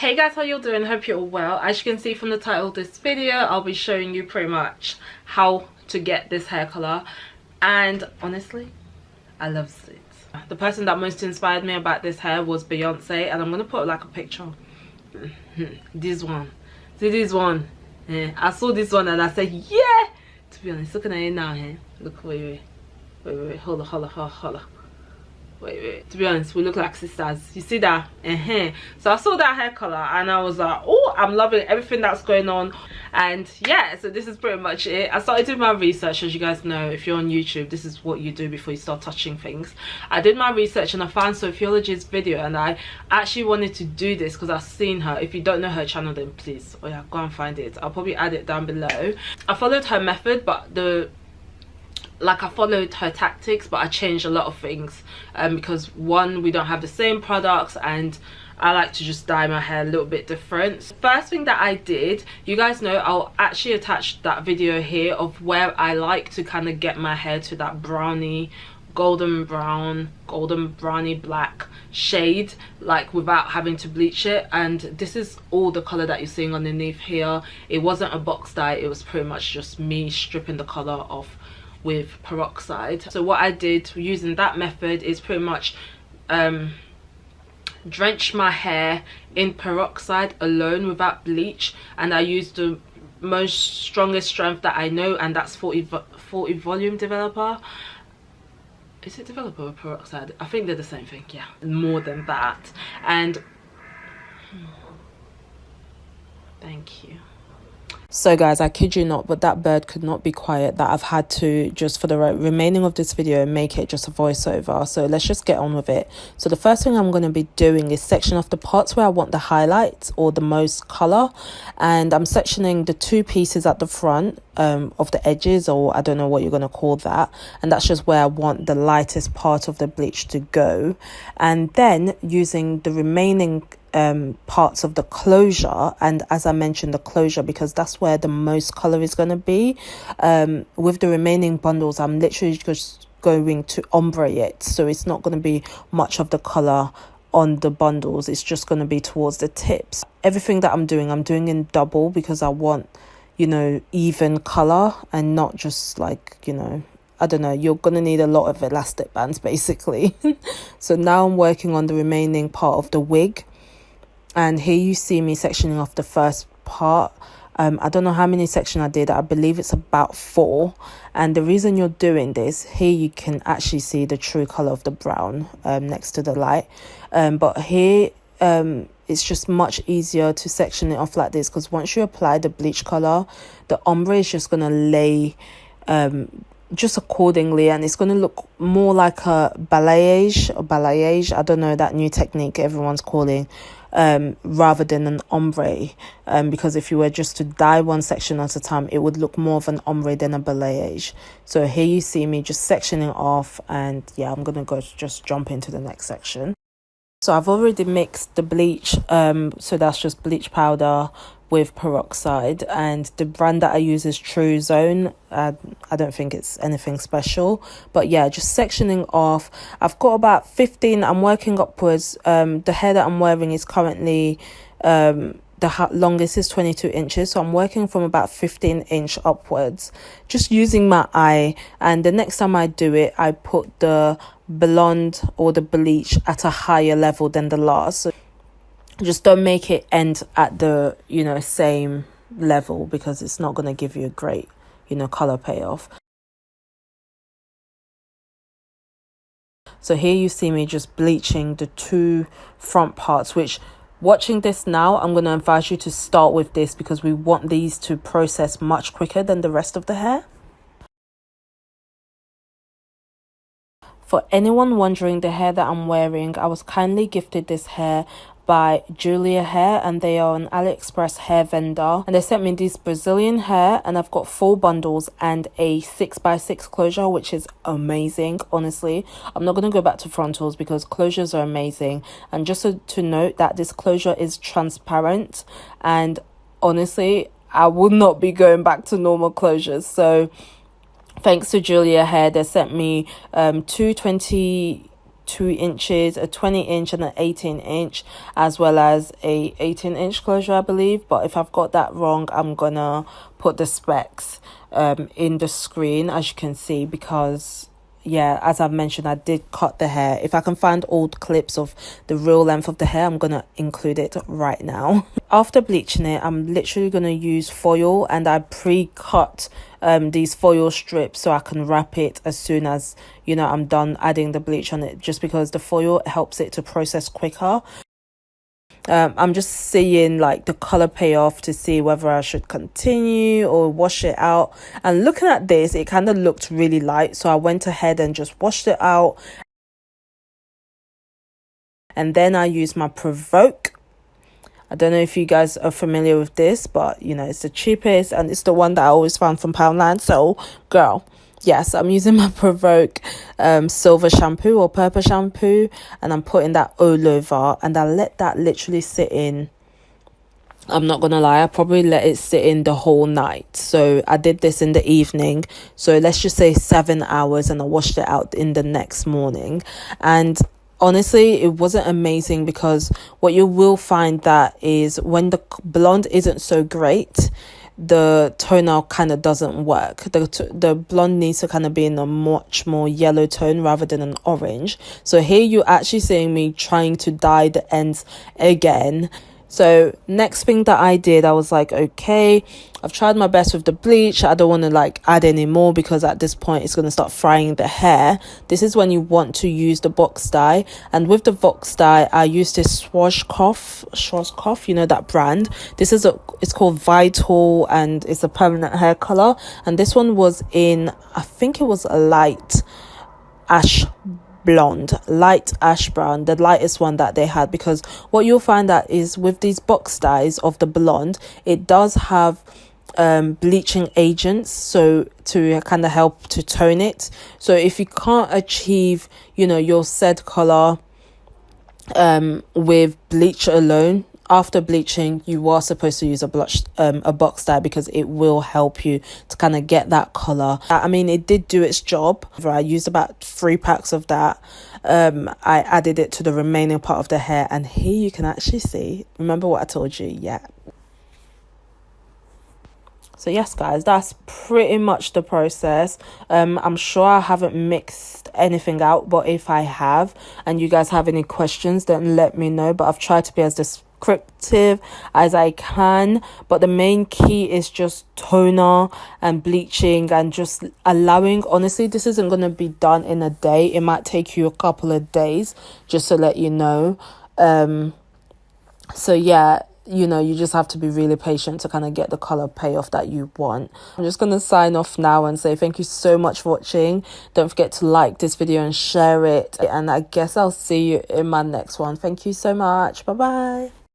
Hey guys, how you doing? Hope you're all well. As you can see from the title of this video, I'll be showing you pretty much how to get this hair color, and honestly I love it. The person that most inspired me about this hair was Beyonce, and I'm gonna put like a picture. This one, see this one. I saw this one and I said yeah. To be honest, looking at it now, look, wait, hold on. Wait, to be honest, we look like sisters. You see that? So I saw that hair color and I was like, oh, I'm loving everything that's going on. And yeah, so this is pretty much it. I started doing my research. As you guys know, if you're on YouTube, this is what you do before you start touching things. I did my research and I found Sophiology's video, and I actually wanted to do this because I've seen her. If you don't know her channel, then please, oh yeah, go and find it. I'll probably add it down below. I followed her method, but I followed her tactics, but I changed a lot of things because one, we don't have the same products, and I like to just dye my hair a little bit different. First thing that I did, you guys know, I'll actually attach that video here of where I like to kind of get my hair to that browny golden browny black shade, like without having to bleach it. And this is all the color that you're seeing underneath here. It wasn't a box dye, it was pretty much just me stripping the color off with peroxide. So what I did using that method is pretty much drench my hair in peroxide alone without bleach, and I used the strongest strength that I know, and that's 40 volume developer. Is it developer or peroxide? I think they're the same thing. Yeah, more than that. And thank you. So guys, I kid you not, but that bird could not be quiet, that I've had to, just for the remaining of this video, make it just a voiceover. So let's just get on with it. So the first thing I'm going to be doing is section off the parts where I want the highlights or the most color, and I'm sectioning the two pieces at the front of the edges, or I don't know what you're going to call that, and that's just where I want the lightest part of the bleach to go. And then using the remaining parts of the closure, and as I mentioned, the closure, because that's where the most color is going to be. With the remaining bundles, I'm literally just going to ombre it, so it's not going to be much of the color on the bundles, it's just going to be towards the tips. Everything that I'm doing in double, because I want, you know, even color and not just like, you know, I don't know, you're going to need a lot of elastic bands basically. So now I'm working on the remaining part of the wig. And here you see me sectioning off the first part. I don't know how many sections I did. I believe it's about 4. And the reason you're doing this, here you can actually see the true color of the brown next to the light. But here it's just much easier to section it off like this, because once you apply the bleach color, the ombre is just going to lay just accordingly, and it's going to look more like a balayage, I don't know, that new technique everyone's calling, rather than an ombre, because if you were just to dye one section at a time, it would look more of an ombre than a balayage. So here you see me just sectioning off, and yeah, I'm gonna go just jump into the next section. So I've already mixed the bleach, so that's just bleach powder with peroxide, and the brand that I use is True Zone. I don't think it's anything special, but yeah, just sectioning off. I've got about 15. I'm working upwards. The hair that I'm wearing is currently the longest is 22 inches, so I'm working from about 15-inch upwards, just using my eye. And the next time I do it, I put the blonde or the bleach at a higher level than the last. So just don't make it end at the, you know, same level, because it's not going to give you a great, you know, color payoff. So here you see me just bleaching the two front parts, which, watching this now, I'm going to advise you to start with this, because we want these to process much quicker than the rest of the hair. For anyone wondering, the hair that I'm wearing, I was kindly gifted this hair by Julia Hair, and they are an AliExpress hair vendor, and they sent me this Brazilian hair, and I've got 4 bundles and a 6x6 closure, which is amazing. Honestly, I'm not going to go back to frontals because closures are amazing. And just to note that this closure is transparent, and honestly, I will not be going back to normal closures. So thanks to Julia Hair, they sent me two 2 inches, a 20-inch and an 18-inch, as well as a 18-inch closure, I believe. But if I've got that wrong, I'm gonna put the specs in the screen, as you can see, because yeah, as I've mentioned, I did cut the hair. If I can find old clips of the real length of the hair, I'm gonna include it right now. After bleaching it, I'm literally gonna use foil, and I pre-cut these foil strips so I can wrap it as soon as, you know, I'm done adding the bleach on it, just because the foil helps it to process quicker. I'm just seeing like the color payoff to see whether I should continue or wash it out. And looking at this, it kind of looked really light, so I went ahead and just washed it out. And then I used my Provoke. I don't know if you guys are familiar with this, but you know, it's the cheapest and it's the one that I always found from Poundland. So girl, yes, I'm using my Provoke silver shampoo or purple shampoo, and I'm putting that all over, and I let that literally sit in. I'm not gonna lie, I probably let it sit in the whole night. So I did this in the evening, so let's just say 7 hours, and I washed it out in the next morning. And honestly, it wasn't amazing, because what you will find that is when the blonde isn't so great, the toner kind of doesn't work. The blonde needs to kind of be in a much more yellow tone rather than an orange. So here you're actually seeing me trying to dye the ends again. So next thing that I did, I was like, okay, I've tried my best with the bleach. I don't want to like add any more, because at this point it's going to start frying the hair. This is when you want to use the box dye. And with the box dye, I used this Schwarzkopf, you know, that brand. This is it's called Vital, and it's a permanent hair color. And this one was in, I think it was a light ash brown, the lightest one that they had, because what you'll find that is with these box dyes of the blonde, it does have bleaching agents, so to kind of help to tone it. So if you can't achieve, you know, your said color with bleach alone, after bleaching, you are supposed to use a box dye, because it will help you to kind of get that color. I mean, it did do its job. I used about 3 packs of that. I added it to the remaining part of the hair, and here you can actually see, remember what I told you? Yeah. So yes guys, that's pretty much the process. I'm sure I haven't mixed anything out, but if I have and you guys have any questions, then let me know. But I've tried to be as descriptive as I can, but the main key is just toner and bleaching, and just allowing, honestly, this isn't going to be done in a day. It might take you a couple of days, just to let you know. So yeah, you know, you just have to be really patient to kind of get the color payoff that you want. I'm just going to sign off now and say thank you so much for watching. Don't forget to like this video and share it, and I guess I'll see you in my next one. Thank you so much. Bye bye.